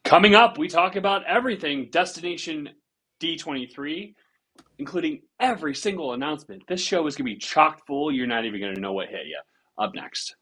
Coming up, we talk about everything Destination D23, including every single announcement. This show is going to be chock full. You're not even going to know what hit you. Up next.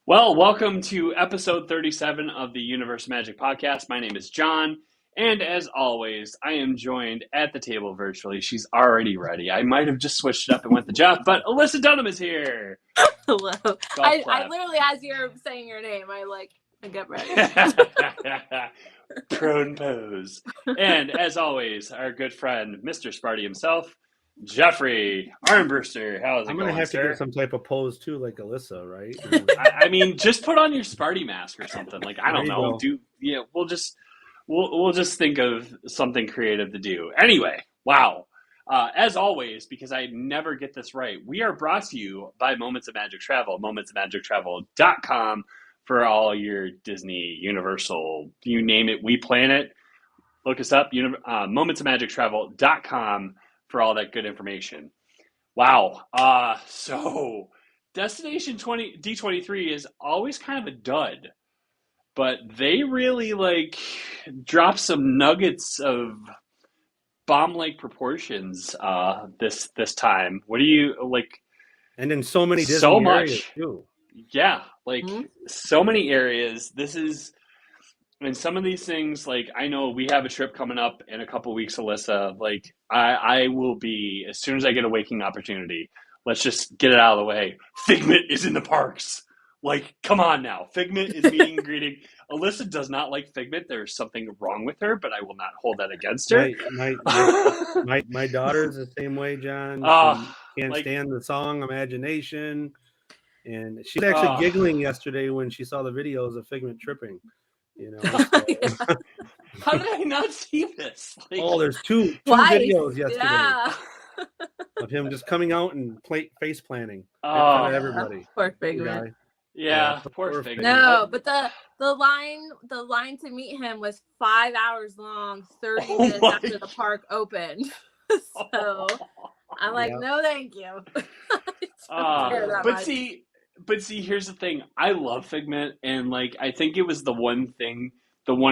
Well, welcome to episode 37 of the Universe Magic Podcast. My name is John, and as always, I am joined at the table virtually. She's already ready. I might have just switched it up and went to Jeff, but Alyssa Dunham is here. Hello. I literally, as you're saying your name, I get ready. Prone pose. And as always, our good friend, Mr. Sparty himself, Jeffrey Armbruster. How's it going, I'm going to have sir? to get some type of pose too, like Alyssa, right? I mean, just put on your Sparty mask or something. Like, I don't know. We'll just think of something creative to do. Anyway, wow. As always, because I never get this right, we are brought to you by Moments of Magic Travel, momentsofmagictravel.com for all your Disney, Universal, you name it, we plan it. Look us up, momentsofmagictravel.com for all that good information. Wow. So Destination D23 is always kind of a dud, but they really drop some nuggets of bomb-like proportions this time. What do you like? And in so many Disney areas too. Yeah, so many areas. And some of these things, I know we have a trip coming up in a couple weeks, Alyssa. I will be, as soon as I get a waking opportunity, let's just get it out of the way. Figment is in the parks. Come on now. Figment is meeting and greeting. Alyssa does not like Figment. There's something wrong with her, but I will not hold that against her. My daughter's the same way, John. She can't stand the song Imagination. And she's actually giggling yesterday when she saw the videos of Figment tripping. How did I not see this? There's two videos yesterday of him just coming out and face planting in front of everybody. Poor Figment. Yeah, poor Figment. No, but the line to meet him was 5 hours long, 30 minutes after the park opened. So I'm like, no, thank you. But see, here's the thing. I love Figment, and I think it was the one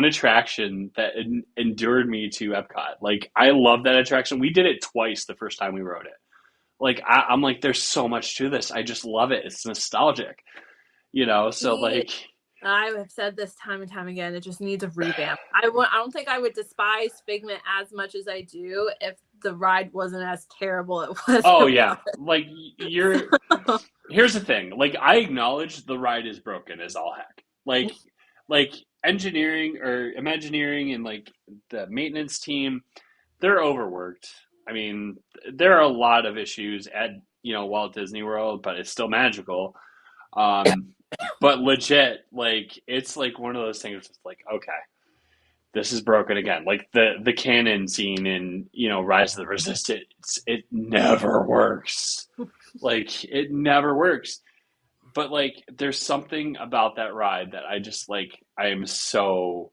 attraction that endured me to Epcot. I love that attraction. We did it twice the first time we rode it. I'm like, there's so much to this. I just love it. It's nostalgic, So I have said this time and time again. It just needs a revamp. I don't think I would despise Figment as much as I do if the ride wasn't as terrible it was. Oh yeah, Here's the thing. I acknowledge the ride is broken as all heck. Engineering or Imagineering and the maintenance team, they're overworked. I mean, there are a lot of issues at Walt Disney World, but it's still magical. But legit, it's one of those things. It's okay, this is broken again. The cannon scene in Rise of the Resistance, it never works. It never works. But there's something about that ride that I just I am so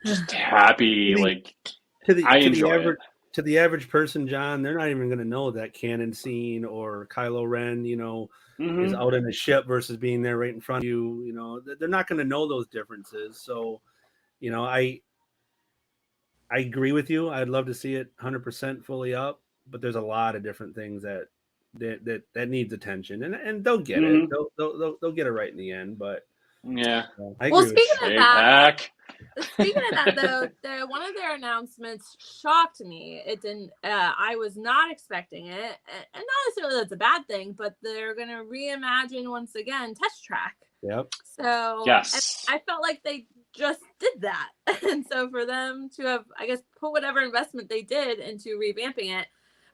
just happy. I enjoy it. To the average person, John, they're not even going to know that cannon scene or Kylo Ren, is out in a ship versus being there right in front of you. They're not going to know those differences. So, I agree with you. I'd love to see it 100% fully up, but there's a lot of different things that needs attention, and they'll get it. They'll get it right in the end. But yeah, I agree speaking of that, though, one of their announcements shocked me. It didn't. I was not expecting it, and not necessarily that's a bad thing, but they're going to reimagine once again Test Track. Yep. So yes, I felt like they just did that, and so for them to have, I guess, put whatever investment they did into revamping it.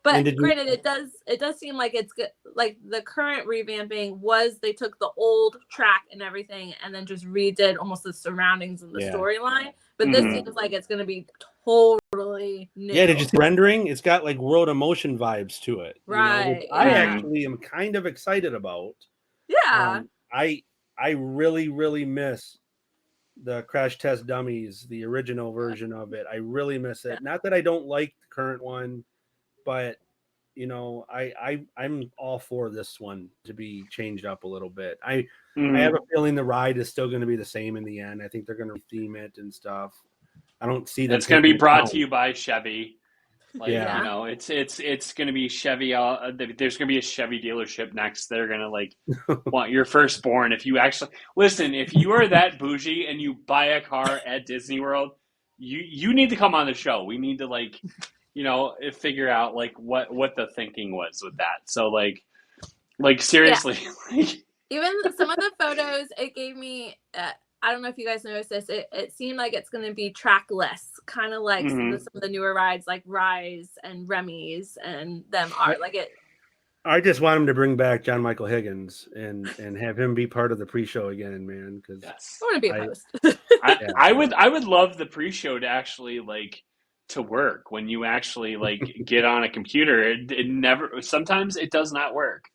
But granted, it does seem like it's good. Like the current revamping was they took the old track and everything and then just redid almost the surroundings and the storyline. But this seems like it's going to be totally new. Yeah, did you see rendering? It's got like World of Motion vibes to it, right? Which I actually am kind of excited about. Yeah, I really, really miss the Crash Test Dummies, the original version of it. I really miss it. Not that I don't like the current one, but I'm all for this one to be changed up a little bit. I have a feeling the ride is still going to be the same in the end. I think they're going to theme it and stuff. I don't see that. It's going to be brought to you by Chevy. Like, yeah. It's going to be Chevy. There's going to be a Chevy dealership next. They're going to like want your firstborn. If you actually listen, if you are that bougie and you buy a car at Disney World, you need to come on the show. We need to like, figure out like what the thinking was with that. So like seriously, even some of the photos it gave me. I don't know if you guys noticed this. It seemed like it's going to be trackless, kind of like some of the newer rides like Rise and Remy's and them are like it. I just want him to bring back John Michael Higgins and have him be part of the pre-show again, man. Because I want to be a host. I would love the pre-show to actually like to work when you actually like get on a computer. It never. Sometimes it does not work.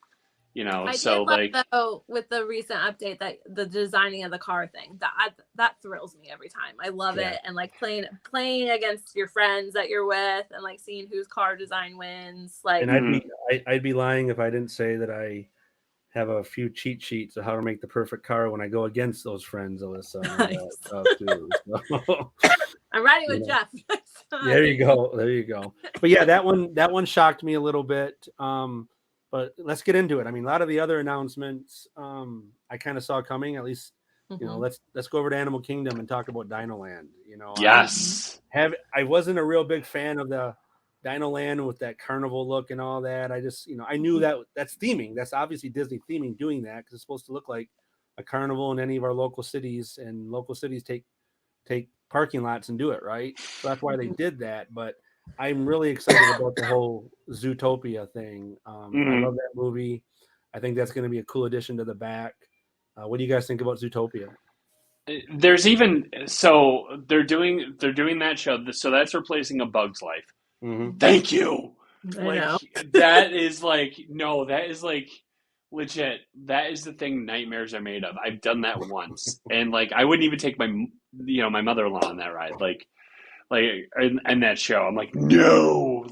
I so did like love, though, with the recent update that the designing of the car thing that thrills me every time. I love it, and like playing against your friends that you're with, and like seeing whose car design wins. Like, and I'd be lying if I didn't say that I have a few cheat sheets of how to make the perfect car when I go against those friends, Alyssa. Too, so. I'm riding with Jeff. There you go. But yeah, that one shocked me a little bit. But let's get into it. I mean, a lot of the other announcements I kind of saw coming. At least, let's go over to Animal Kingdom and talk about Dino Land. Yes. I wasn't a real big fan of the Dino Land with that carnival look and all that. I just, I knew that's theming. That's obviously Disney theming doing that because it's supposed to look like a carnival in any of our local cities, and local cities take parking lots and do it right. So that's why they did that. But I'm really excited about the whole Zootopia thing. I love that movie. I think that's going to be a cool addition to the back. What do you guys think about Zootopia? There's even they're doing that show. So that's replacing A Bug's Life. Mm-hmm. Thank you. That is like that is like legit. That is the thing nightmares are made of. I've done that once, and like I wouldn't even take my mother-in-law on that ride. Like in that show, I'm like, no,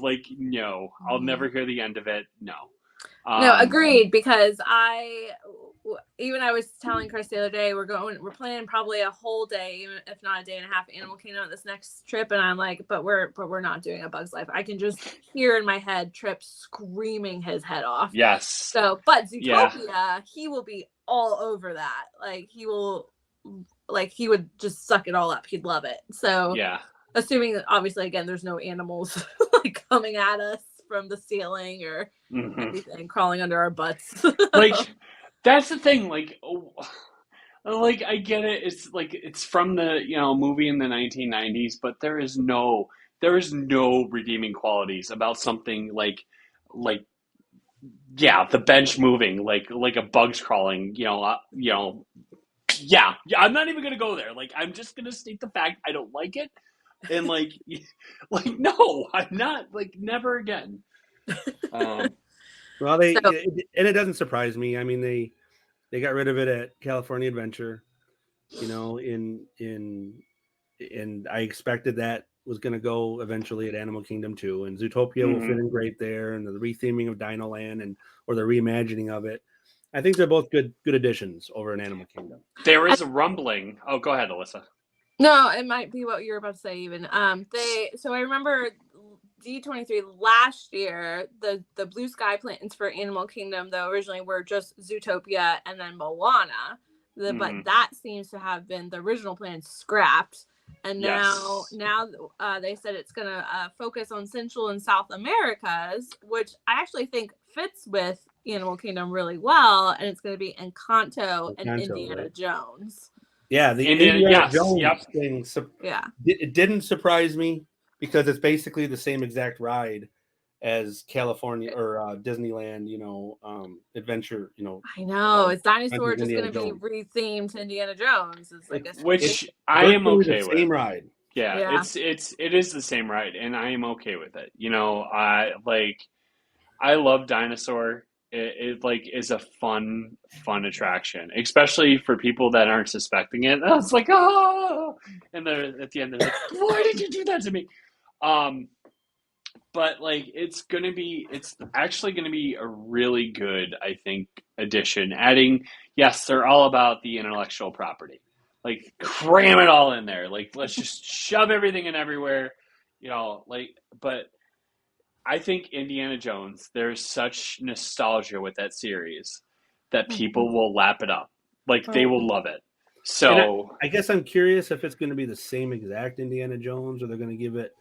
I'll never hear the end of it. No, agreed. Because I was telling Chris the other day, we're planning probably a whole day, even if not a day and a half, Animal Kingdom this next trip, and I'm like, but we're not doing A Bug's Life. I can just hear in my head Trip screaming his head off. Yes. So, but Zootopia, he will be all over that. Like he would just suck it all up. He'd love it. So yeah. Assuming that obviously again there's no animals like coming at us from the ceiling or anything crawling under our butts. Like that's the thing. Like I get it. It's like it's from the movie in the 1990s, but there is no redeeming qualities about something like the bench moving like a bug's crawling. Yeah. I'm not even gonna go there. Like I'm just gonna state the fact I don't like it. And no, I'm not. Like never again. Well, and it doesn't surprise me. I mean, they got rid of it at California Adventure, and I expected that was going to go eventually at Animal Kingdom too, and Zootopia will fit in great there, and the retheming of Dino Land or the reimagining of it. I think they're both good additions over in Animal Kingdom. There is a rumbling. Oh, go ahead, Alyssa. No, it might be what you're about to say even. So I remember D23 last year, the Blue Sky plans for Animal Kingdom though originally were just Zootopia and then Moana. But that seems to have been the original plan scrapped. And now they said it's going to focus on Central and South Americas, which I actually think fits with Animal Kingdom really well. And it's going to be Encanto and Indiana right? Jones. Yeah, the Indiana Jones thing. It didn't surprise me because it's basically the same exact ride as California or Disneyland, adventure, I know. Is Dinosaur just Indiana going to be Jones. rethemed to Indiana Jones? Is I guess Which I am virtually okay the with. same ride. Yeah, Yeah. it is the same ride, and I am okay with it. I love Dinosaur. It like is a fun attraction, especially for people that aren't suspecting it. I was like, oh, and they're at the end, they're like, why did you do that to me? Um, but like it's actually gonna be a really good, I think, addition. Adding, yes, they're all about the intellectual property. Like cram it all in there. Like let's just shove everything in everywhere. But I think Indiana Jones, there's such nostalgia with that series that people will lap it up. Like they will love it. And So I guess I'm curious if it's going to be the same exact Indiana Jones, or they're going to give it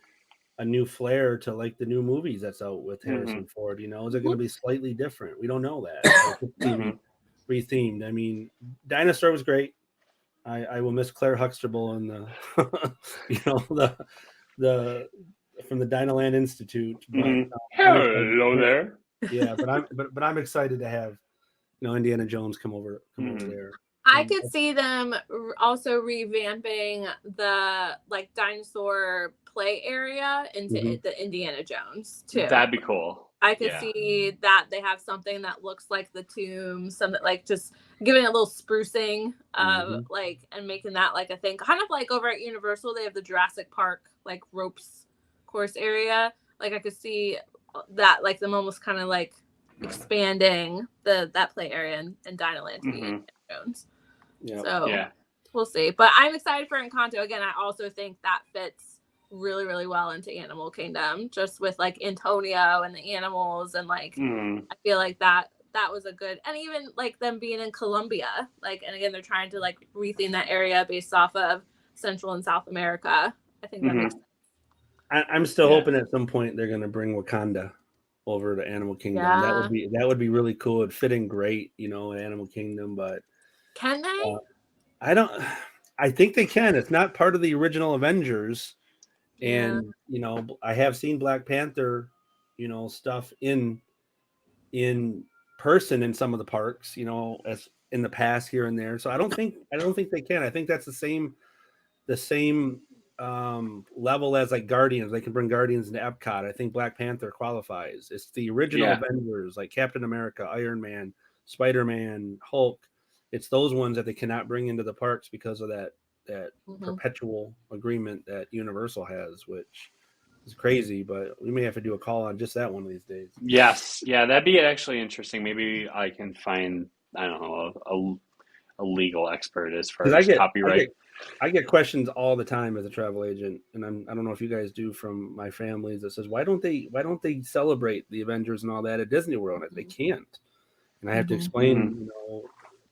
a new flair to like the new movies that's out with Harrison Ford. Is it going to be slightly different? We don't know that. It's rethemed. I mean, Dinosaur was great. I will miss Claire Huxtable and the from the Dinoland Institute. But hello there. Yeah, but I'm excited to have Indiana Jones come over there. I could see them also revamping the like dinosaur play area into the Indiana Jones too. That'd be cool. I could see that they have something that looks like the tomb, something like just giving it a little sprucing of like and making that like a thing. Kind of like over at Universal, they have the Jurassic Park like ropes course area. Like I could see that like them almost kind of like expanding that play area in Dinoland to be Indiana Jones. Yep. So we'll see. But I'm excited for Encanto. Again, I also think that fits really, really well into Animal Kingdom, just with like Antonio and the animals, and like I feel like that was a good, and even like them being in Colombia, like, and again they're trying to like retheme that area based off of Central and South America. I think that makes sense. I'm still hoping at some point they're going to bring Wakanda over to Animal Kingdom. Yeah. That would be really cool. It'd fit in great, in Animal Kingdom, but can they? I think they can. It's not part of the original Avengers. And I have seen Black Panther, stuff in person in some of the parks, as in the past here and there. So I don't think they can. I think that's the same level as like Guardians. They can bring Guardians into Epcot. I think Black Panther qualifies. It's the original Avengers, like Captain America, Iron Man, Spider-Man, Hulk. It's those ones that they cannot bring into the parks because of that perpetual agreement that Universal has, which is crazy, but we may have to do a call on just that one of these days. Yes. Yeah, that'd be actually interesting. Maybe I can find, I don't know, a legal expert as far as copyright. I get questions all the time as a travel agent, and I don't know if you guys do, from my families that says, why don't they celebrate the Avengers and all that at Disney World? They can't. And I have to explain,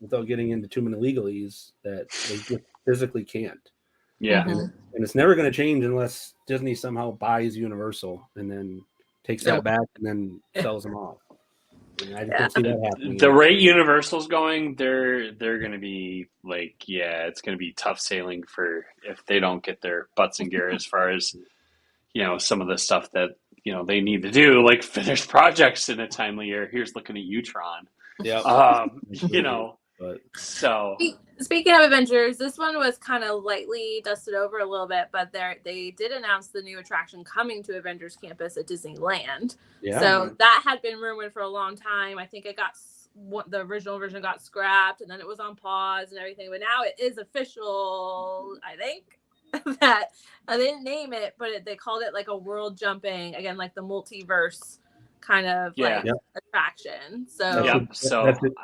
without getting into too many legalese, that they just physically can't. Yeah. And it's never going to change unless Disney somehow buys Universal and then takes that back and then sells them off. I can see that happening. The rate Universal's going, they're going to be like, it's going to be tough sailing for if they don't get their butts in gear as far as, some of the stuff that, they need to do, like finish projects in a timely year. Here's looking at Utron. Yeah. But so speaking of Avengers, this one was kind of lightly dusted over a little bit, but they did announce the new attraction coming to Avengers Campus at Disneyland. Yeah. So that had been rumored for a long time. I think the original version got scrapped, and then it was on pause and everything. But now it is official, I think, that I didn't name it, but they called it like a world jumping, again, like the multiverse kind of attraction. So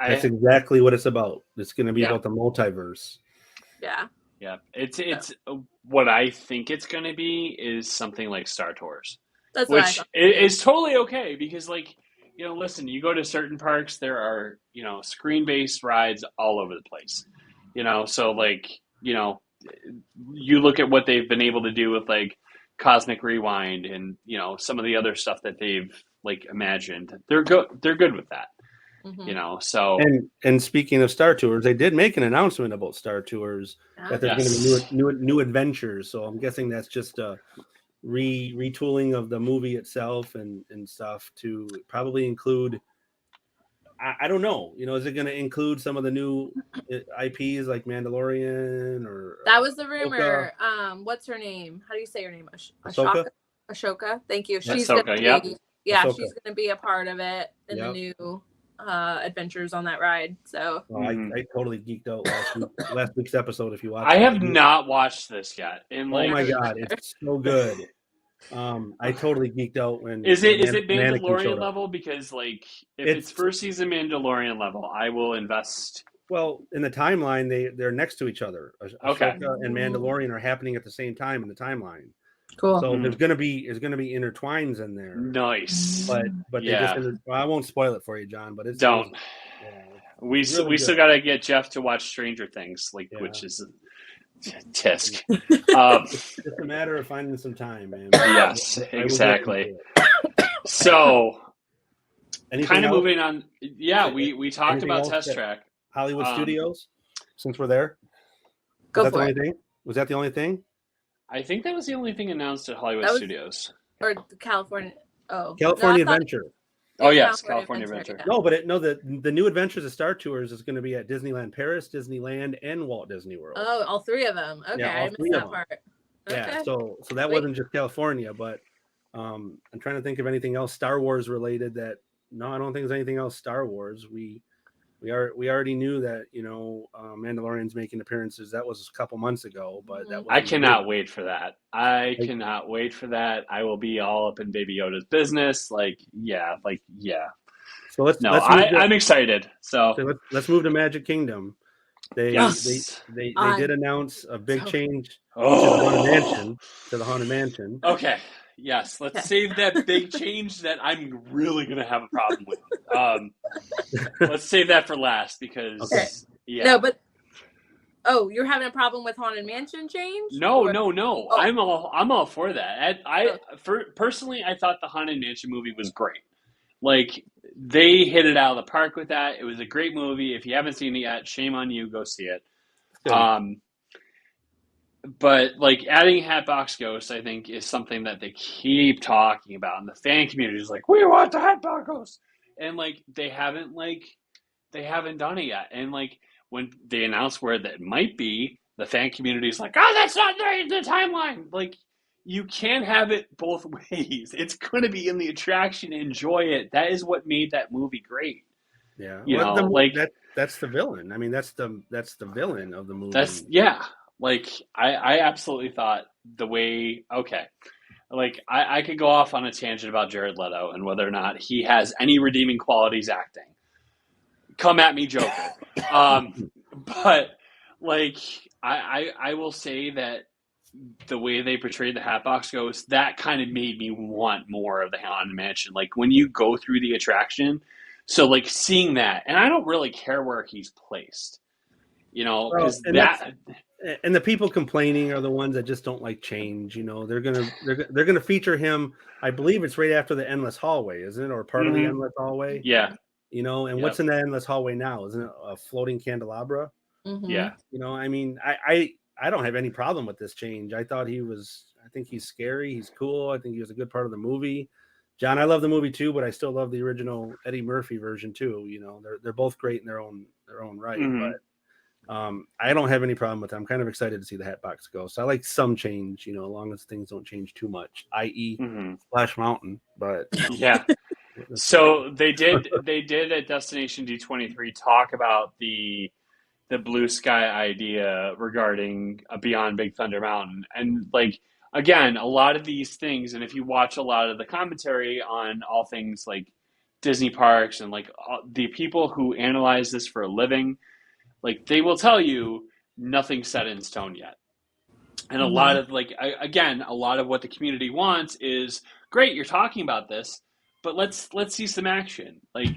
that's exactly what it's about. It's going to be about the multiverse. Yeah. It's what I think it's going to be is something like Star Tours, which is totally okay because, like, listen, you go to certain parks, there are screen-based rides all over the place. So like you look at what they've been able to do with like Cosmic Rewind and some of the other stuff that they've like imagined. They're good with that. So and speaking of Star Tours, they did make an announcement about Star Tours that there's going to be new adventures. So I'm guessing that's just a retooling of the movie itself and stuff to probably include. I don't know. Is it going to include some of the new IPs like Mandalorian or That was the Ahsoka? rumor. What's her name? How do you say her name? Ahsoka? Ashoka. Thank you. That's She's gonna Ahsoka. be, Yep. yeah, Ahsoka. she's gonna be a part of it in the Yep. new adventures on that ride. So I totally geeked out last week's episode. If you watched, I have not watched this yet. And Oh like, my god, it's so good. I totally geeked out when is it Anakin showed Mandalorian up. level? Because like, if it's first season Mandalorian level, I will invest. Well, in the timeline, they're next to each other. Okay. Ahsoka and Mandalorian are happening at the same time in the timeline. cool. So there's gonna be intertwines in there. Nice. But Yeah. they just I won't spoil it for you, John. But Don't. We really still got to get Jeff to watch Stranger Things, like which is tisk. It's just a matter of finding some time, man. Yes, exactly. So, kind of moving on. Yeah, we talked about Test Track. Hollywood Studios, since we're there. Go for it. Was that the only thing? I think that was the only thing announced at Hollywood Studios. Or California. California Adventure. Oh yes, California Adventure. Yeah. No, but the new Adventures of Star Tours is going to be at Disneyland Paris, Disneyland, and Walt Disney World. Oh, all three of them. Okay, yeah, I missed that part. Yeah, so that wasn't just California, but I'm trying to think of anything else Star Wars related that. No, I don't think there's anything else Star Wars. We already knew that Mandalorian's making appearances. That was a couple months ago, but I cannot wait for that. I cannot wait for that. I will be all up in Baby Yoda's business. Yeah. So I'm excited. So let's move to Magic Kingdom. They did announce a big change to the Haunted Mansion. Okay. Yes, let's save that big change that I'm really going to have a problem with. Let's save that for last because No, but you're having a problem with Haunted Mansion change? No. Oh. I'm all for that. Personally, I thought the Haunted Mansion movie was great. Like, they hit it out of the park with that. It was a great movie. If you haven't seen it yet, shame on you. Go see it. Good. But like adding Hatbox Ghost, I think, is something that they keep talking about, and the fan community is like, "We want the Hatbox Ghost," and like they haven't done it yet. And like when they announce where that might be, the fan community is like, "Oh, that's not there in the timeline." Like, you can't have it both ways. It's going to be in the attraction. Enjoy it. That is what made that movie great. Yeah, that's the villain. I mean, that's the villain of the movie. Like, I absolutely thought I could go off on a tangent about Jared Leto and whether or not he has any redeeming qualities acting. Come at me, Joker. But, like, I will say that the way they portrayed the Hatbox Ghost, that kind of made me want more of the Haunted Mansion. Like, when you go through the attraction, so, like, seeing that, and I don't really care where he's placed. Because and the people complaining are the ones that just don't like change. They're gonna feature him. I believe it's right after the Endless Hallway, isn't it, or part of the Endless Hallway? Yeah. And what's in the Endless Hallway now? Isn't it a floating candelabra? Mm-hmm. Yeah. I mean, I don't have any problem with this change. I think he's scary. He's cool. I think he was a good part of the movie. John, I love the movie too, but I still love the original Eddie Murphy version too. They're both great in their own right, but. I don't have any problem with it. I'm kind of excited to see the Hatbox Ghost. I like some change, as long as things don't change too much, i.e. Splash Mountain. But yeah. So they did at Destination D23 talk about the blue sky idea regarding Beyond Big Thunder Mountain. And like, again, a lot of these things, and if you watch a lot of the commentary on all things like Disney parks and like the people who analyze this for a living, like, they will tell you nothing's set in stone yet. And a lot of, like, again, a lot of what the community wants is, great, you're talking about this, but let's see some action. Like,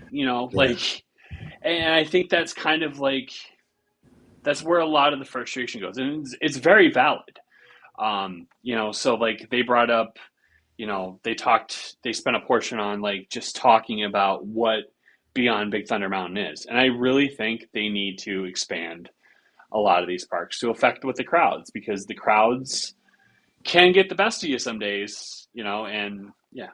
and I think that's kind of like, that's where a lot of the frustration goes. And it's very valid. So like they brought up, they spent a portion on like just talking about what Beyond Big Thunder Mountain is. And I really think they need to expand a lot of these parks to affect with the crowds, because the crowds, can get the best of you some days, and yeah.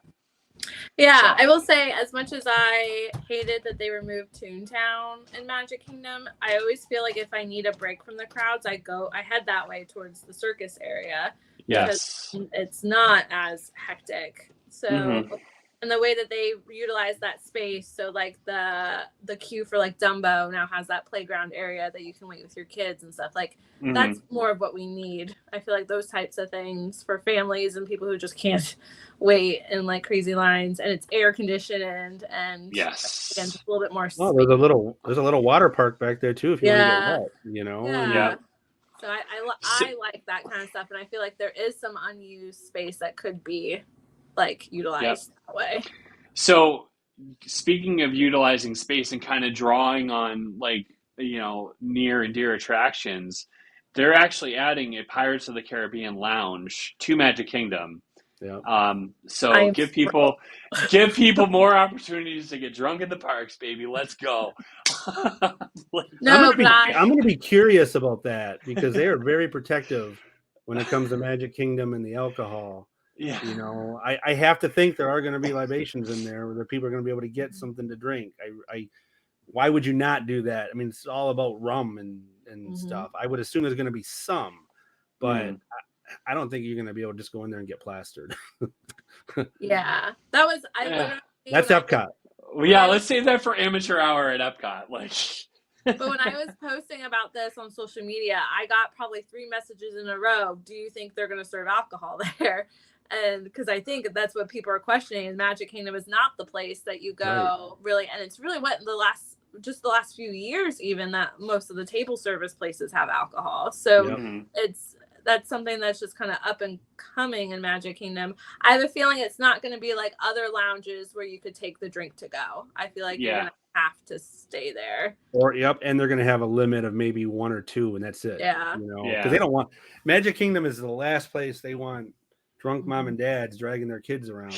Yeah, So. I will say, as much as I hated that they removed Toontown in Magic Kingdom, I always feel like if I need a break from the crowds, I head that way towards the circus area because Yes. it's not as hectic. So, Mm-hmm. and the way that they utilize that space, so like the queue for like Dumbo now has that playground area that you can wait with your kids and stuff. Like Mm-hmm. that's more of what we need. I feel like those types of things for families and people who just can't wait in like crazy lines, and it's air conditioned, and yes, again, just a little bit more space. Oh, there's a little water park back there too if you want to get wet, Yeah. And, So I like that kind of stuff, and I feel like there is some unused space that could be like utilized that way. So speaking of utilizing space and kind of drawing on like near and dear attractions, they're actually adding a Pirates of the Caribbean lounge to Magic Kingdom. So give people more opportunities to get drunk in the parks, baby. Let's go. No, I'm going to be curious about that because they are very protective when it comes to Magic Kingdom and the alcohol. Yeah. I have to think there are going to be libations in there where people are going to be able to get something to drink. Why would you not do that? I mean, it's all about rum and stuff. I would assume there's going to be some, but I don't think you're going to be able to just go in there and get plastered. Yeah, that was that's Epcot. Let's save that for amateur hour at Epcot. But when I was posting about this on social media, I got probably 3 messages in a row. Do you think they're going to serve alcohol there? And because I think that's what people are questioning, and Magic Kingdom is not the place that you go really. And it's really what the last few years, even, that most of the table service places have alcohol. So that's something that's just kind of up and coming in Magic Kingdom. I have a feeling it's not going to be like other lounges where you could take the drink to go. I feel like you're going to have to stay there. And they're going to have a limit of maybe 1 or 2, and that's it. Because they don't want Magic Kingdom is the last place they want drunk mom and dads dragging their kids around.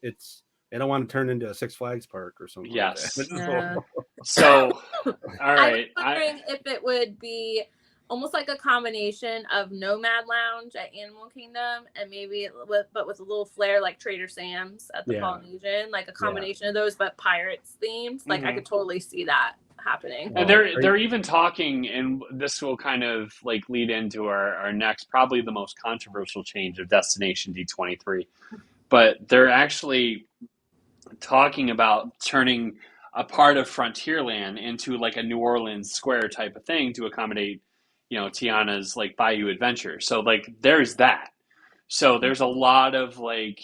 It's they don't want to turn into a Six Flags park or something. Yes. Like that. Yeah. So, all right. I was wondering if it would be almost like a combination of Nomad Lounge at Animal Kingdom and maybe with a little flair like Trader Sam's at the Polynesian, like a combination of those, but Pirates themed. Like I could totally see that happening. And they're even talking, and this will kind of like lead into our next, probably the most controversial change of Destination D23. But they're actually talking about turning a part of Frontierland into like a New Orleans Square type of thing to accommodate, Tiana's like Bayou Adventure. So like there's that. So there's a lot of like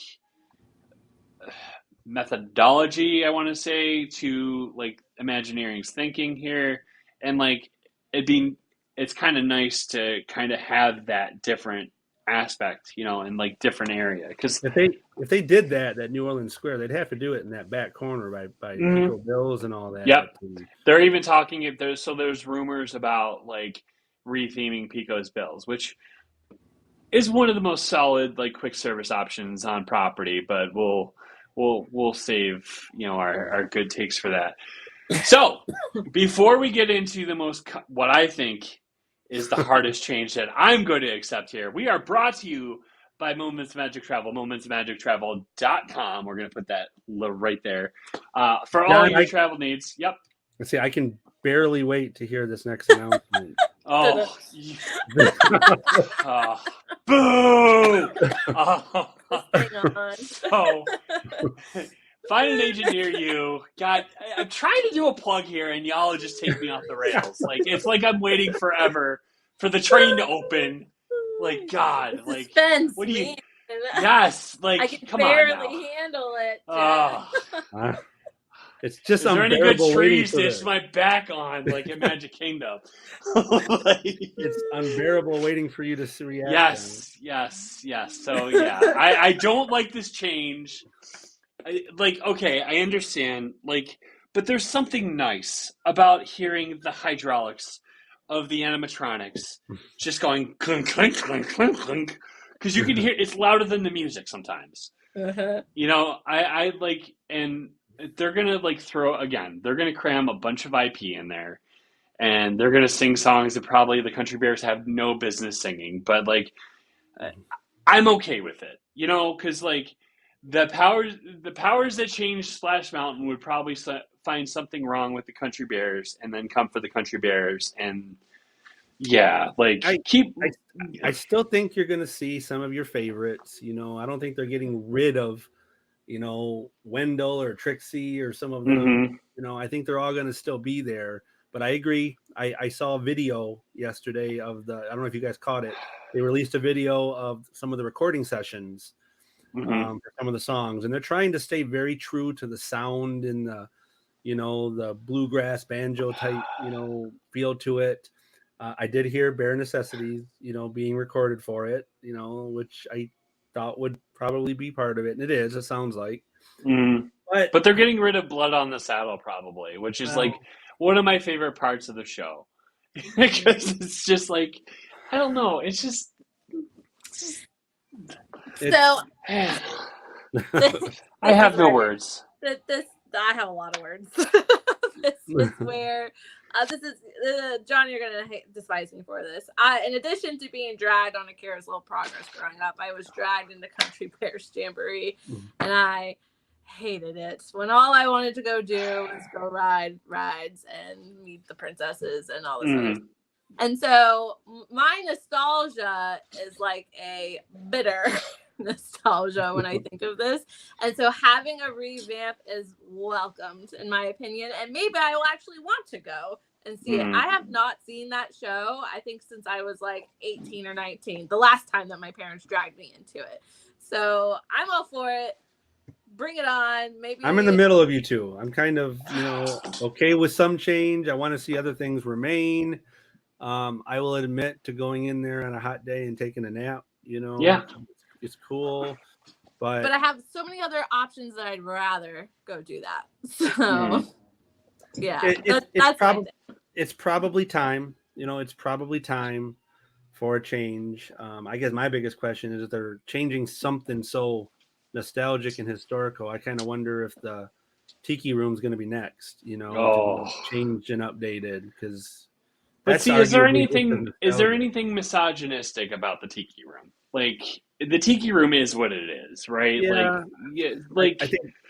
methodology, I want to say, to like Imagineering's thinking here, and like it's kind of nice to kind of have that different aspect, in like different area. Because if they did that New Orleans Square, they'd have to do it in that back corner by Pico Bills and all that. Yep. They're even talking if there's rumors about like retheming Pico's Bills, which is one of the most solid like quick service options on property, but we'll save our good takes for that. So before we get into the most what I think is the hardest change that I'm going to accept here, we are brought to you by Moments of Magic Travel, momentsofmagictravel.com. We're going to put that right there for all your travel needs. Yep. Let's see, I can barely wait to hear this next announcement. Oh, boo! So, find an agent near you. God, I'm trying to do a plug here, and y'all just take me off the rails. Like it's like I'm waiting forever for the train to open. Like God, like suspense, what do you? Man. Yes, like I can come barely on handle it. It's just is there any good trees to itch my back on, like in Magic Kingdom? It's unbearable waiting for you to react. Yes. So yeah, I don't like this change. I understand, but there's something nice about hearing the hydraulics of the animatronics just going clink, clink, clink, clink, clink, because you can hear it's louder than the music sometimes. I like, and they're gonna they're gonna cram a bunch of IP in there, and they're gonna sing songs that probably the Country Bears have no business singing, but I'm okay with it, because like the powers that change Splash Mountain would probably find something wrong with the Country Bears and then come for the Country Bears, and yeah, like I keep. I I still think you're going to see some of your favorites. I don't think they're getting rid of Wendell or Trixie or some of them. Mm-hmm. I think they're all going to still be there. But I agree. I saw a video yesterday of I don't know if you guys caught it. They released a video of some of the recording sessions Mm-hmm. for some of the songs, and they're trying to stay very true to the sound and the bluegrass banjo type, feel to it. I did hear Bare Necessities, being recorded for it, which I thought would probably be part of it, and it is. It sounds like, Mm-hmm. but But they're getting rid of Blood on the Saddle probably, which is like well, one of my favorite parts of the show because it's just like I don't know, it's just So man, this, I this have is no where words. this I have a lot of words. This is where this is John. You're gonna despise me for this. In addition to being dragged on a Carousel Progress growing up, I was dragged into Country Bears Jamboree, and I hated it. When all I wanted to go do was go ride rides and meet the princesses and all this other stuff. And so my nostalgia is like a bitter nostalgia when I think of this. And so having a revamp is welcomed, in my opinion. And maybe I will actually want to go and see it. I have not seen that show, I think, since I was like 18 or 19, the last time that my parents dragged me into it. So I'm all for it. Bring it on. Maybe I'm in the middle of you two. I'm kind of, okay with some change. I want to see other things remain. I will admit to going in there on a hot day and taking a nap. Yeah. It's cool, but I have so many other options that I'd rather go do that. So yeah, it's probably time. It's probably time for a change. I guess my biggest question is if they're changing something so nostalgic and historical. I kind of wonder if the Tiki Room is going to be next. To be changed and updated because. But see, is there anything misogynistic about the Tiki Room? Like the Tiki Room is what it is, right? Yeah. Like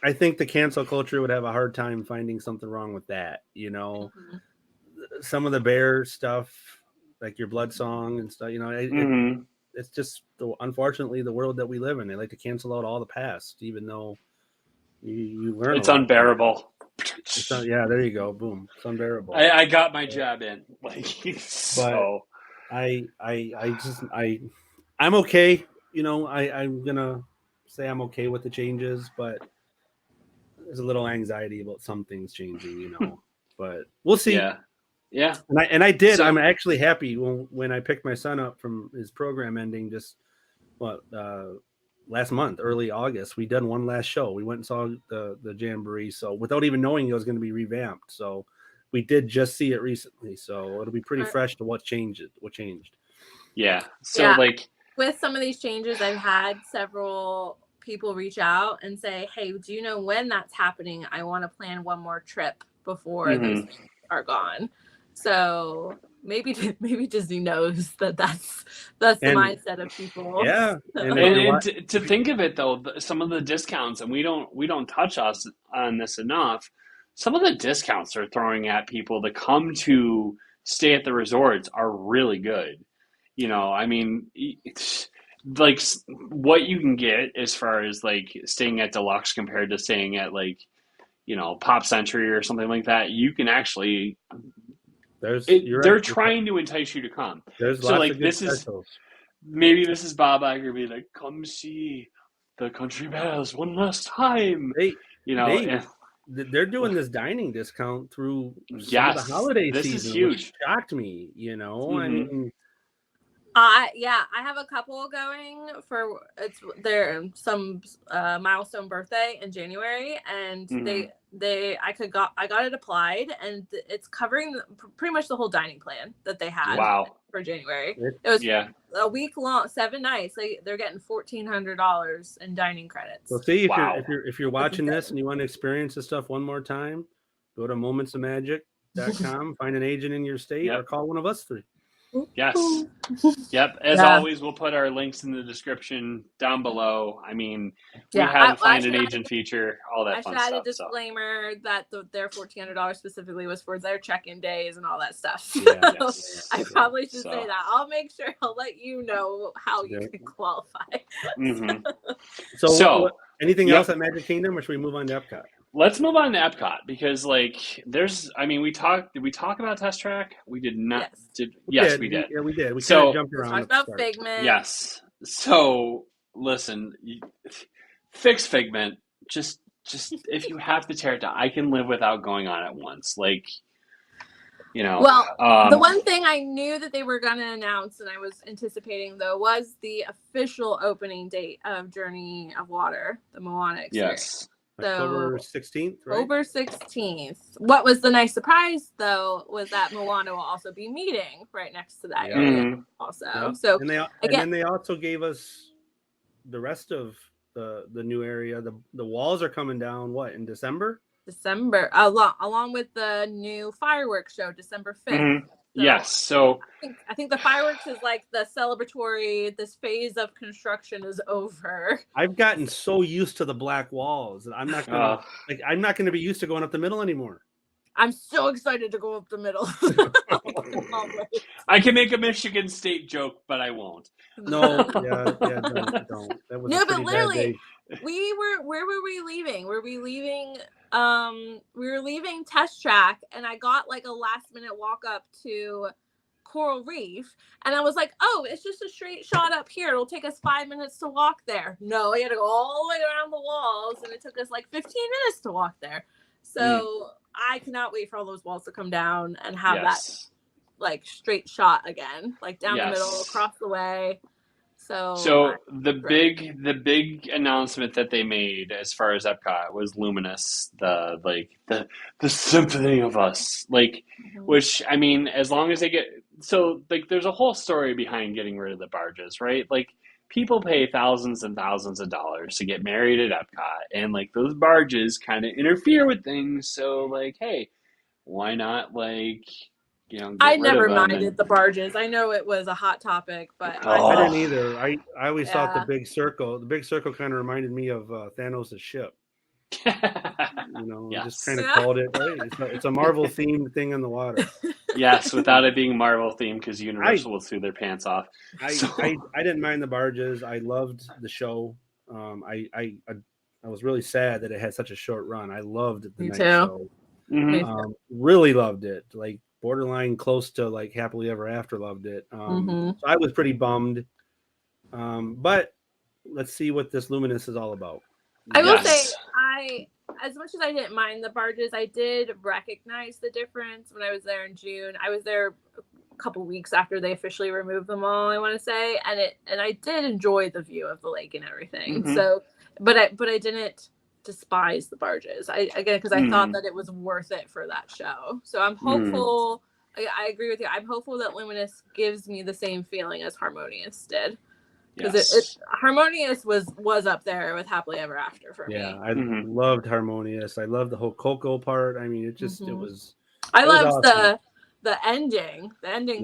I think the cancel culture would have a hard time finding something wrong with that. Some of the bear stuff, like your blood song and stuff. It's just unfortunately the world that we live in. They like to cancel out all the past, even though you learn. It's unbearable. Yeah, there you go. Boom. It's unbearable. I got my jab in. So I'm okay. I'm gonna say I'm okay with the changes, but there's a little anxiety about some things changing, but we'll see. Yeah. And I did. I'm actually happy when I picked my son up from his program ending just last month, early August. We done one last show. We went and saw the Jamboree. So without even knowing it was going to be revamped. So we did just see it recently. So it'll be pretty fresh to what changed. Yeah. So with some of these changes, I've had several people reach out and say, "Hey, do you know when that's happening? I want to plan one more trip before those things are gone." So maybe Disney knows that's the mindset of people. Yeah, and to think of it though, some of the discounts, and we don't touch on this enough. Some of the discounts they're throwing at people to come to stay at the resorts are really good. I mean, like what you can get as far as like staying at deluxe compared to staying at like Pop Century or something like that, you can actually. They're trying to entice you to come. There's so lots like of good specials. Maybe this is Bob Iger be like, come see the Country Bears one last time. They're doing this dining discount through some of the holiday season. This is huge. Which shocked me. I mean. I have a couple going for their some milestone birthday in January, and I got it applied, and it's covering pretty much the whole dining plan that they had for January. It was a week long, 7 nights. They're getting $1,400 in dining credits. So see if you're watching this and you want to experience this stuff one more time, go to momentsofmagic.com, find an agent in your state, or call one of us three. Yes. Yep. As always, we'll put our links in the description down below. I mean, we have the find an agent feature, all that fun stuff. I should add a disclaimer that their $1,400 specifically was for their check-in days and all that stuff. Yeah, I probably should say that. I'll make sure I'll let you know how you can qualify. Mm-hmm. So anything else at Magic Kingdom, or should we move on to Epcot? Let's move on to Epcot because, like, did we talk about Test Track? We did not. Yes, we did. Yeah, we did. We kind of jumped around. We talked about Figment. Yes. So, listen, fix Figment. Just if you have to tear it down, I can live without going on it once. Like, Well, the one thing I knew that they were going to announce and I was anticipating, though, was the official opening date of Journey of Water, the Moana experience. Yes. October 16th, right? October 16th. What was the nice surprise, though, was that Moana will also be meeting right next to that area also. Yep. So and then they also gave us the rest of the new area. The walls are coming down, in December? December, along with the new fireworks show, December 5th. Mm-hmm. So yes. So I think the fireworks is like the celebratory. This phase of construction is over. I've gotten so used to the black walls that I'm not gonna be used to going up the middle anymore. I'm so excited to go up the middle. I can make a Michigan State joke, but I won't. No, don't. That was no, but literally, where were we leaving? We were leaving Test Track, and I got like a last minute walk up to Coral Reef, and I was like, oh, it's just a straight shot up here. It'll take us 5 minutes to walk there. No, I had to go all the way around the walls, and it took us like 15 minutes to walk there. So I cannot wait for all those walls to come down and have that like straight shot again, like down the middle, across the way. So the big announcement that they made as far as Epcot was Luminous, the symphony of us, which, I mean, as long as they get, there's a whole story behind getting rid of the barges, right? Like, people pay thousands and thousands of dollars to get married at Epcot, and like those barges kind of interfere with things. So hey, why not I never minded the barges. I know it was a hot topic, but I didn't either. I always thought the big circle kind of reminded me of Thanos' ship. Just kind of called it. Right? It's a Marvel themed thing in the water. Yes, without it being Marvel themed, because Universal will sue their pants off. I didn't mind the barges. I loved the show. I was really sad that it had such a short run. I loved the night show. Mm-hmm. Really loved it. Like borderline close to like Happily Ever After loved it. So I was pretty bummed. But let's see what this Luminous is all about. I will say, as much as I didn't mind the barges, I did recognize the difference when I was there in June. I was there a couple weeks after they officially removed them all, I want to say, and I did enjoy the view of the lake and everything. Mm-hmm. So, but I didn't despise the barges. Because I thought that it was worth it for that show. So I'm hopeful. I agree with you. I'm hopeful that Luminous gives me the same feeling as Harmonious did. Because Harmonious was up there with Happily Ever After for me. Yeah, I loved Harmonious. I loved the whole Coco part. I mean, it was. I loved awesome. the ending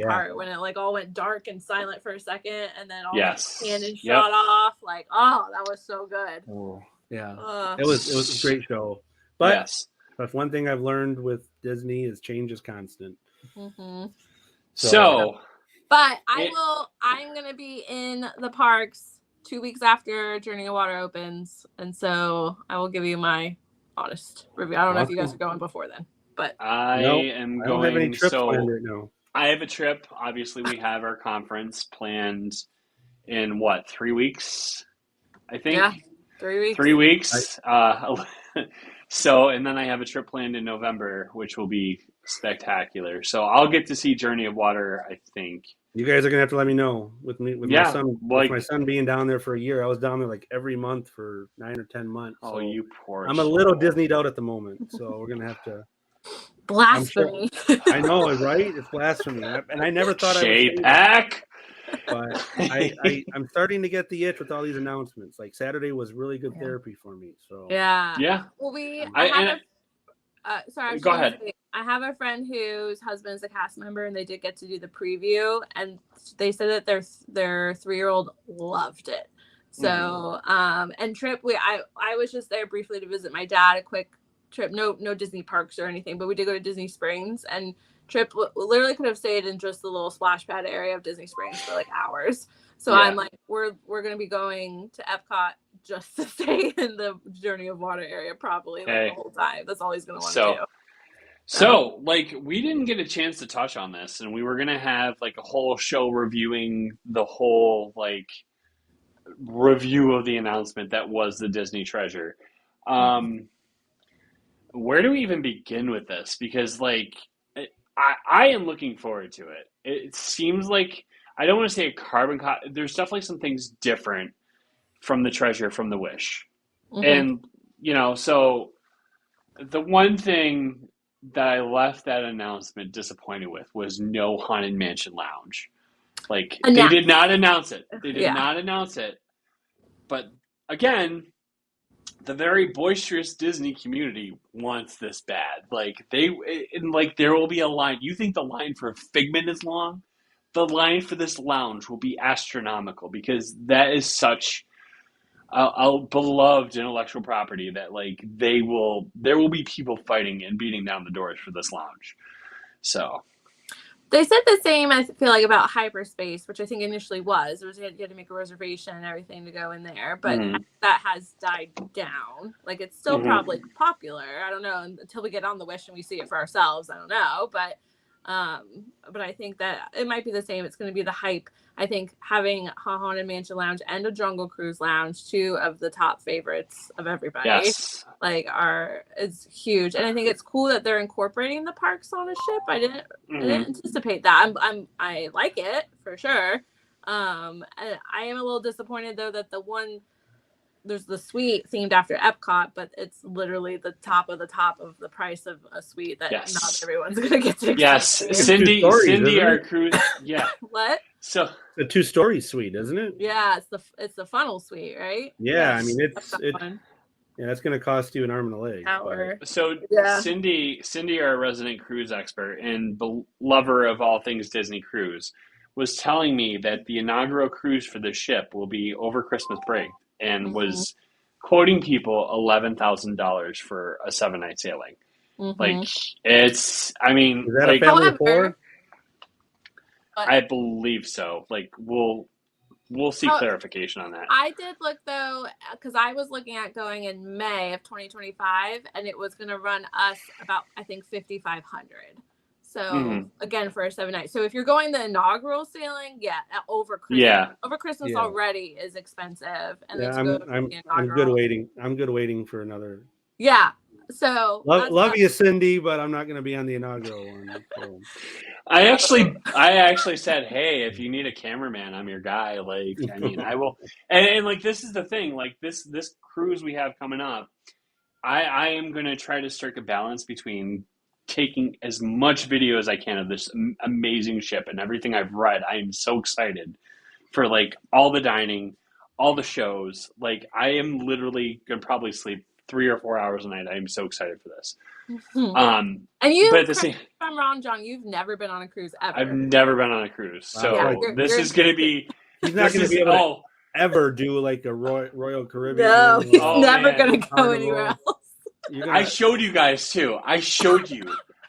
part when it like all went dark and silent for a second, and then all the cannon shot off. Like, that was so good. Oh, yeah, it was a great show. But that's one thing I've learned with Disney is change is constant. Mm-hmm. But I'm going to be in the parks 2 weeks after Journey of Water opens. And so I will give you my honest review. I don't know if you guys are going before then, but I am going. I don't have any trips planned right now. I have a trip. Obviously, we have our conference planned in 3 weeks, I think. Yeah, 3 weeks. 3 weeks. And then I have a trip planned in November, which will be spectacular. So I'll get to see Journey of Water, I think. You guys are gonna have to let me know with my son. With my son being down there for a year, I was down there like every month for 9 or 10 months. Oh, so you poor! I'm a little Disneyed out at the moment, so we're gonna have to. Blasphemy! I know, right? It's blasphemy, and I never thought I would say that. But I'm starting to get the itch with all these announcements. Like Saturday was really good therapy for me. So yeah. Well, sorry. Go ahead. I have a friend whose husband is a cast member, and they did get to do the preview, and they said that their 3-year-old loved it. So, and Trip, I was just there briefly to visit my dad, a quick trip, no Disney parks or anything, but we did go to Disney Springs, and Trip literally could have stayed in just the little splash pad area of Disney Springs for like hours. So I'm like, we're going to be going to Epcot just to stay in the Journey of Water area, probably like the whole time. That's all he's going to want to do. So, like, we didn't get a chance to touch on this, and we were going to have, like, a whole show reviewing the whole, like, review of the announcement that was the Disney Treasure. Where do we even begin with this? Because, like, I am looking forward to it. It seems like, I don't want to say a carbon copy. There's definitely some things different from the Treasure from the Wish. And, you know, so the one thing that I left that announcement disappointed with was no Haunted Mansion Lounge. Like, they did not announce it. They did not announce it. But again, the very boisterous Disney community wants this bad. Like, there will be a line. You think the line for Figment is long? The line for this lounge will be astronomical, because that is such a beloved intellectual property that, like, there will be people fighting and beating down the doors for this lounge. So they said the same, I feel like, about Hyperspace, which I think initially was you had to make a reservation and everything to go in there, but that has died down. Like, it's still probably popular. I don't know, until we get on the Wish and we see it for ourselves. I don't know, but I think that it might be the same. It's going to be the hype. I think having a Haunted Mansion Lounge and a Jungle Cruise Lounge, 2 of the top favorites of everybody, is huge. And I think it's cool that they're incorporating the parks on a ship. I didn't anticipate that. I like it for sure. And I am a little disappointed though that there's the suite themed after Epcot, but it's literally the top of the price of a suite that not everyone's going to get to. Yes, Cindy, our cruise. Yeah. What? So the 2-story suite, isn't it? Yeah, it's the funnel suite, right? Yeah, I mean it's going to cost you an arm and a leg. So Cindy, our resident cruise expert and lover of all things Disney cruise, was telling me that the inaugural cruise for the ship will be over Christmas break, and was quoting people $11,000 for a 7-night sailing. Like, it's, I mean, is that a family of 4? I believe so. Like, we'll see clarification on that. I did look though, because I was looking at going in May of 2025, and it was going to run us about, I think, $5,500. So again, for a 7-night. So if you're going the inaugural sailing, over Christmas already is expensive. And I'm good waiting. I'm good waiting for another. Yeah. So love you, Cindy, but I'm not going to be on the inaugural one. So. I actually said, hey, if you need a cameraman, I'm your guy. Like, I mean, I will. And like, this is the thing. Like, this cruise we have coming up, I am going to try to strike a balance between taking as much video as I can of this amazing ship and everything I've read. I am so excited for, like, all the dining, all the shows. Like, I am literally going to probably sleep 3 or 4 hours a night. I am so excited for this. And you, but if I'm wrong, John, you've never been on a cruise ever. I've never been on a cruise. So this is going to be, he's not going to be able to ever do like a Royal Caribbean. No, he's never going to go anywhere else. I showed you guys too. I showed you.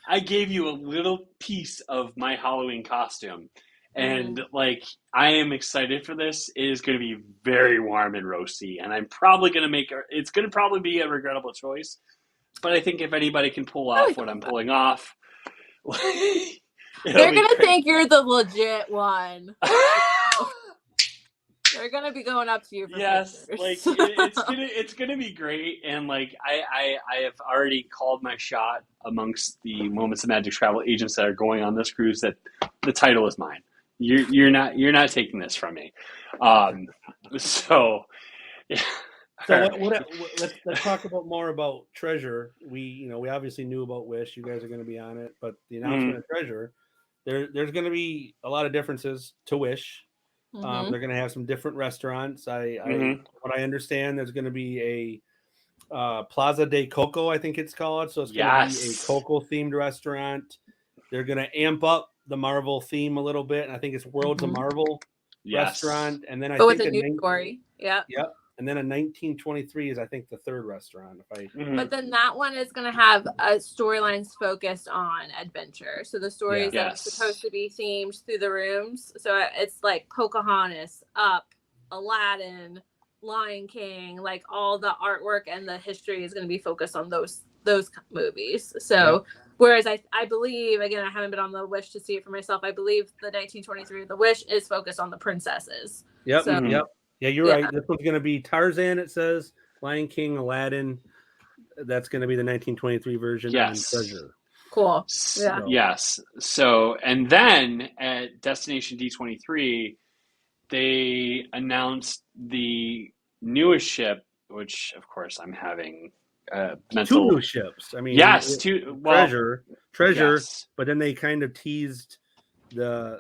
I gave you a little piece of my Halloween costume. And like, I am excited for this. It is going to be very warm and roasty. And I'm probably going to it's going to probably be a regrettable choice. But I think if anybody can pull off what I'm pulling off, they're going to think you're the legit one. They're gonna be going up to you for pictures. Like, it's gonna be great, and like I have already called my shot amongst the Moments of Magic travel agents that are going on this cruise that the title is mine. You're not taking this from me. So let's talk about more about Treasure. We obviously knew about Wish. You guys are going to be on it, but the announcement of Treasure, there's going to be a lot of differences to Wish. They're going to have some different restaurants. What I understand, there's going to be Plaza de Coco, I think it's called. So it's going to be a Yes. Coco themed restaurant. They're going to amp up the Marvel theme a little bit, and I think it's Worlds of Marvel Yes. restaurant. And then I But with think a new story. Yeah. Yep. And then a 1923 is, I think, the third restaurant. If I But then that one is going to have storylines focused on adventure. So the stories that are supposed to be themed through the rooms. So it's like Pocahontas, Up, Aladdin, Lion King, like all the artwork and the history is going to be focused on those movies. So whereas I believe, again, I haven't been on the Wish to see it for myself. I believe the 1923 The Wish is focused on the princesses. Yep. So, Yep. Yeah, you're right. This one's going to be Tarzan, it says, Lion King, Aladdin. That's going to be the 1923 version on Treasure. Cool. Yeah. Yes. So, and then at Destination D23, they announced the newest ship, which of course I'm having mental. 2 new ships. I mean, yes, Treasure, yes. but then they kind of teased and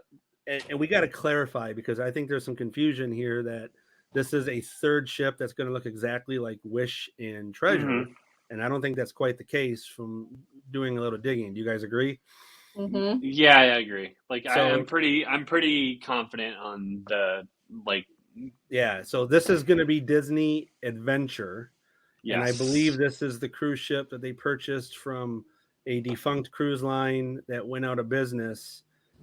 we got to clarify, because I think there's some confusion here that this is a third ship that's going to look exactly like Wish and Treasure. And I don't think that's quite the case from doing a little digging. Do you guys agree? Yeah, I agree. Like, so, I'm pretty confident on the, like. Yeah, so this is going to be Disney Adventure. Yes. And I believe this is the cruise ship that they purchased from a defunct cruise line that went out of business,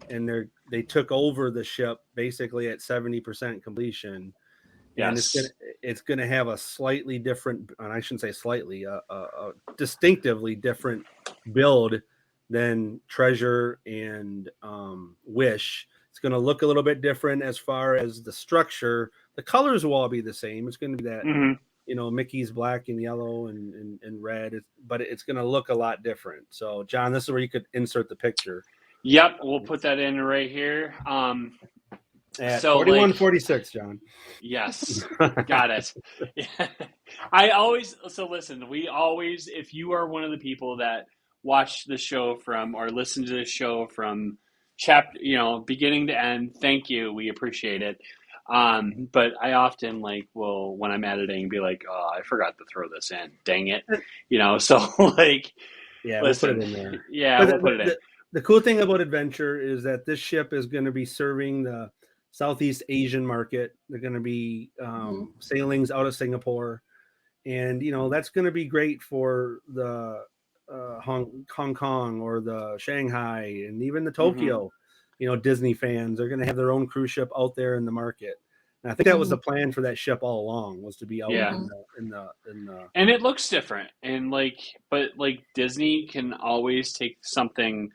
and they took over the ship basically at 70% completion. Yes. And it's gonna have a slightly different, and I shouldn't say slightly, a distinctively different build than Treasure and Wish. It's going to look a little bit different as far as the structure. The colors will all be the same. It's going to be that, Mickey's black and yellow and red, but it's going to look a lot different. So, John, this is where you could insert the picture. Yep, we'll put that in right here. At 4146, John. Yes, got it. Listen, we always, if you are one of the people that watch the show from or listen to the show from chapter, beginning to end, thank you. We appreciate it. But I often will, when I'm editing, be like, oh, I forgot to throw this in. Dang it. So yeah, listen, we'll put it in there. Yeah, we'll put it in. The cool thing about Adventure is that this ship is going to be serving the Southeast Asian market. They're going to be sailings out of Singapore. And, that's going to be great for the Hong Kong or the Shanghai and even the Tokyo, Disney fans. They're going to have their own cruise ship out there in the market. And I think that was the plan for that ship all along, was to be out in the. And it looks different. And but Disney can always take something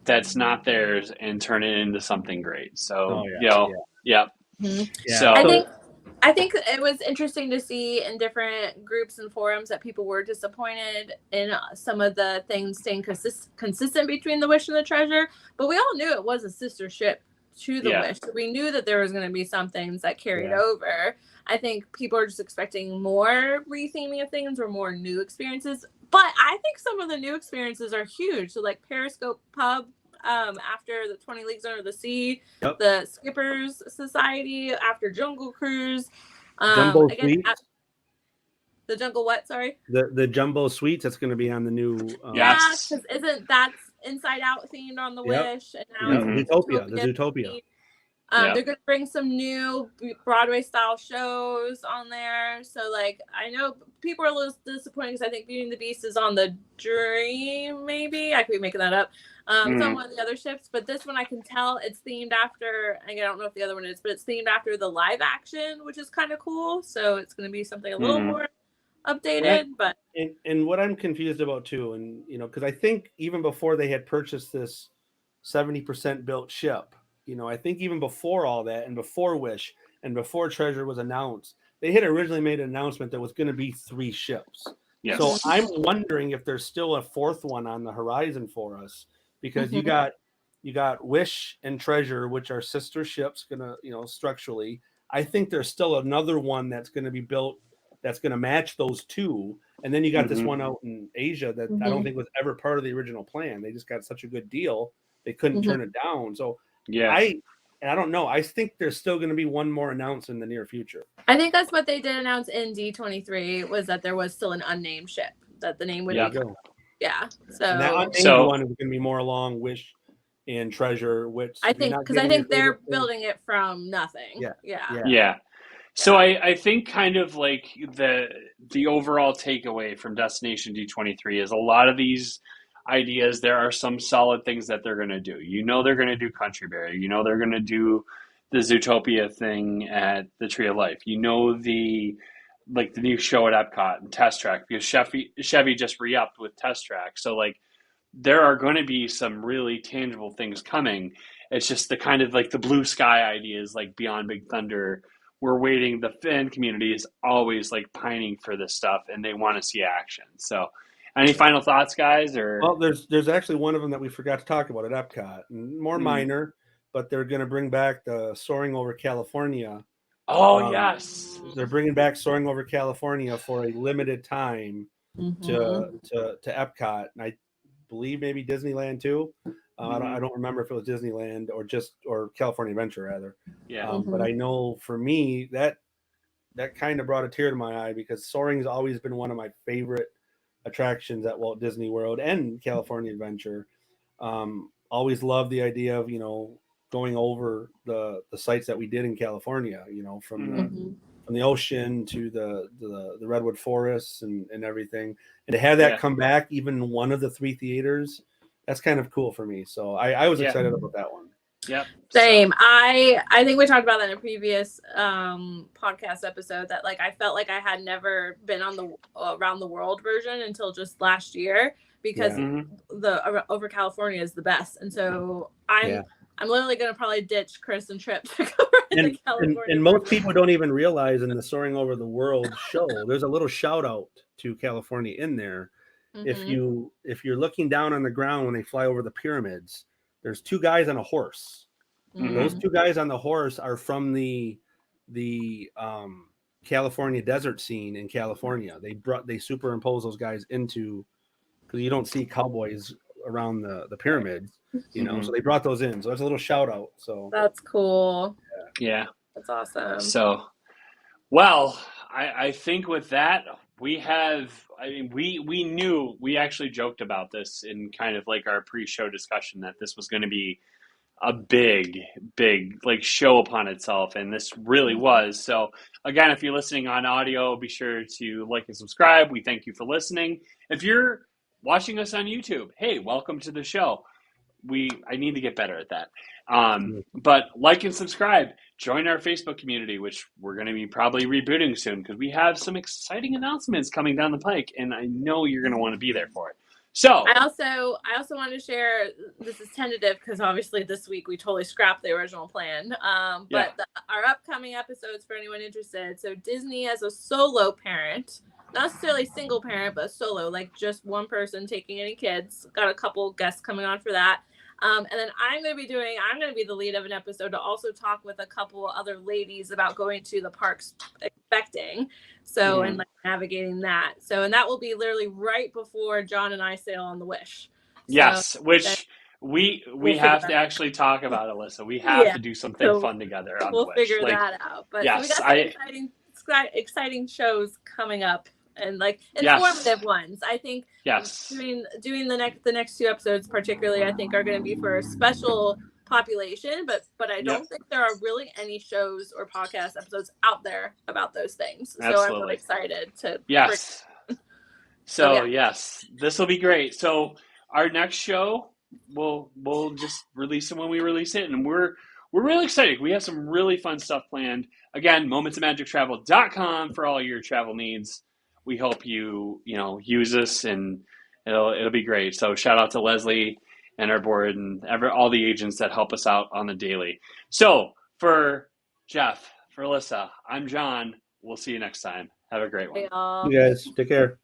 that's not theirs and turn it into something great. So, yeah. So I think it was interesting to see in different groups and forums that people were disappointed in some of the things staying consistent between the Wish and the Treasure, but we all knew it was a sister ship to the Wish. So we knew that there was going to be some things that carried over. I think people are just expecting more retheming of things or more new experiences, but I think some of the new experiences are huge. So Periscope Pub, after the 20 Leagues Under the Sea, the Skippers Society after Jungle Cruise, Jumbo Suites. The Jungle what? Sorry. The Jumbo Suites that's going to be on the new. Because isn't that Inside Out themed on the Wish? And now Zootopia, the Zootopia. They're going to bring some new Broadway style shows on there. So I know people are a little disappointed because I think Beauty and the Beast is on the Dream, maybe. I could be making that up. It's on one of the other ships, but this one I can tell it's themed after, I don't know if the other one is, but it's themed after the live action, which is kind of cool. So it's going to be something a little more updated. But and what I'm confused about too, and because I think even before they had purchased this 70% built ship, I think even before all that and before Wish and before Treasure was announced, they had originally made an announcement that was going to be 3 ships. Yes. So I'm wondering if there's still a 4th one on the horizon for us, because you got Wish and Treasure, which are sister ships, structurally. I think there's still another one that's going to be built that's going to match those 2. And then you got this one out in Asia that I don't think was ever part of the original plan. They just got such a good deal, they couldn't turn it down. So And I don't know. I think there's still going to be one more announced in the near future. I think that's what they did announce in D23 was that there was still an unnamed ship, that the name would be. Yeah. So and that unnamed one is going to be more along Wish and Treasure, which I think they're building it from nothing. Yeah. So I think kind of like the overall takeaway from Destination D23 is a lot of these ideas, there are some solid things that they're going to do. They're going to do Country Bear. They're going to do the Zootopia thing at the Tree of Life. The new show at Epcot and Test Track, because Chevy just re-upped with Test Track. So like there are going to be some really tangible things coming. It's just the kind of like the blue sky ideas like Beyond Big Thunder. We're waiting. The fan community is always like pining for this stuff and they want to see action. So any final thoughts, guys? Or well, there's actually one of them that we forgot to talk about at Epcot. More minor, but they're going to bring back the Soaring Over California. Oh, yes. They're bringing back Soaring Over California for a limited time to Epcot. And I believe maybe Disneyland too. I don't remember if it was Disneyland or California Adventure rather. Yeah. But I know for me that kind of brought a tear to my eye because Soaring's always been one of my favorite attractions at Walt Disney World and California Adventure. Always loved the idea of going over the sites that we did in California. From the ocean to the redwood forests and everything, and to have that come back, even one of the 3 theaters, that's kind of cool for me. So I was excited about that one. Yep. Same. I think we talked about that in a previous podcast episode that like I felt like I had never been on the around the world version until just last year because the over California is the best, and so I'm literally gonna probably ditch Chris and Trip to go to California. And most people don't even realize in the Soaring Over the World show, there's a little shout out to California in there. If you're looking down on the ground when they fly over the pyramids, there's 2 guys on a horse. Those 2 guys on the horse are from the California desert scene in California. They superimpose those guys into, because you don't see cowboys around the pyramids, so they brought those in. So that's a little shout out. So that's cool. Yeah. That's awesome. So, well, I think with that, we knew, we actually joked about this in kind of like our pre-show discussion that this was going to be a big like show upon itself, and this really was. So again, if you're listening on audio, be sure to like and subscribe. We thank you for listening. If you're watching us on YouTube, hey, welcome to the show. I need to get better at that. But like and subscribe. Join our Facebook community, which we're going to be probably rebooting soon because we have some exciting announcements coming down the pike, and I know you're going to want to be there for it. So I also wanted to share, this is tentative because obviously this week we totally scrapped the original plan. But our upcoming episodes for anyone interested. So Disney as a solo parent, not necessarily single parent, but solo, like just one person taking any kids. Got a couple guests coming on for that. And then I'm going to be the lead of an episode to also talk with a couple other ladies about going to the parks expecting. So, and like navigating that. So, and that will be literally right before John and I sail on the Wish. Yes, which we'll have to actually talk about, Alyssa. We have to do something fun together on the Wish. We'll figure that out. But yes, so we got some exciting shows coming up. And like informative ones, I think. Yes. Doing the next 2 episodes, particularly, I think are going to be for a special population. But I don't think there are really any shows or podcast episodes out there about those things. Absolutely. So I'm really excited to. Yes. Yes, this will be great. So our next show, we'll just release it when we release it, and we're really excited. We have some really fun stuff planned. Again, momentsofmagictravel.com for all your travel needs. We hope you use us, and it'll be great. So shout out to Leslie and our board and all the agents that help us out on the daily. So for Jeff, for Alyssa, I'm John. We'll see you next time. Have a great one. Hey, you guys take care.